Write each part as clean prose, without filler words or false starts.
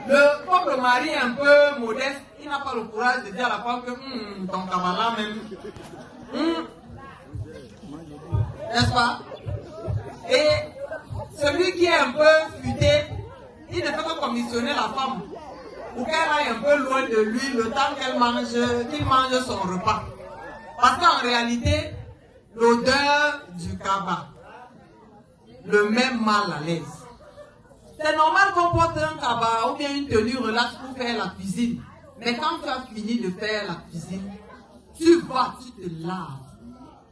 Comme le mari est un peu modeste, il n'a pas le courage de dire à la femme que ton cabala même. N'est-ce pas? Et celui qui est un peu futé, il ne fait que commissionner la femme pour qu'elle aille un peu loin de lui le temps qu'il mange son repas. Parce qu'en réalité, l'odeur du cabas le met mal à l'aise. C'est normal qu'on porte un cabas ou bien une tenue relaxe pour faire la cuisine. Mais quand tu as fini de faire la cuisine, tu vas, tu te laves,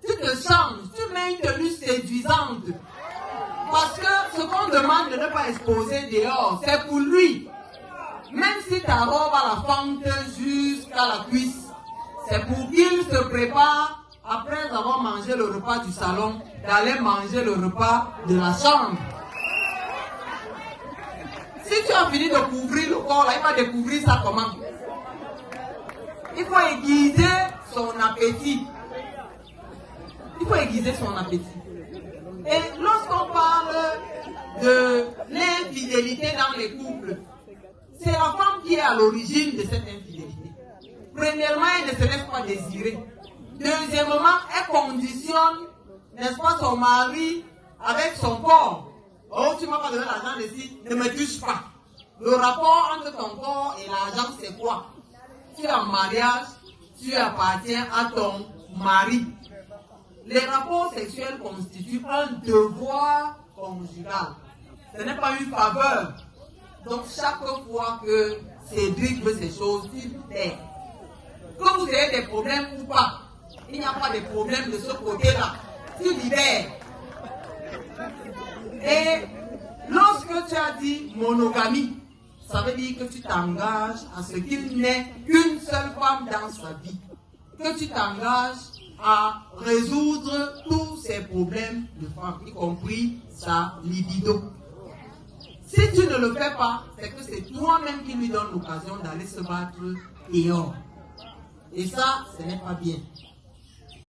tu te changes, tu mets une tenue séduisante. Parce que ce qu'on demande de ne pas exposer dehors, c'est pour lui. Même si ta robe a la fente jusqu'à la cuisse, c'est pour qu'il se prépare, après avoir mangé le repas du salon, d'aller manger le repas de la chambre. Si tu as fini de couvrir le corps, là, il va découvrir ça comment? Il faut aiguiser son appétit. Il faut aiguiser son appétit. Et lorsqu'on parle de l'infidélité dans les couples, c'est la femme qui est à l'origine de cette infidélité. Premièrement, elle ne se laisse pas désirer. Deuxièmement, elle conditionne, n'est-ce pas, son mari avec son corps. Oh, tu ne m'as pas donné l'argent ici, ne me touche pas. Le rapport entre ton corps et l'argent, c'est quoi? Tu es en mariage, tu appartiens à ton mari. Les rapports sexuels constituent un devoir conjugal. Ce n'est pas une faveur. Donc chaque fois que Cédric veut ces choses, tu perds. Que vous ayez des problèmes ou pas, il n'y a pas de problème de ce côté-là. Tu libères. Et lorsque tu as dit monogamie, ça veut dire que tu t'engages à ce qu'il n'ait qu'une seule femme dans sa vie. Que tu t'engages à résoudre tous ces problèmes de femme, y compris sa libido. Si tu ne le fais pas, c'est que c'est toi-même qui lui donne l'occasion d'aller se battre dehors. Et ça, ce n'est pas bien.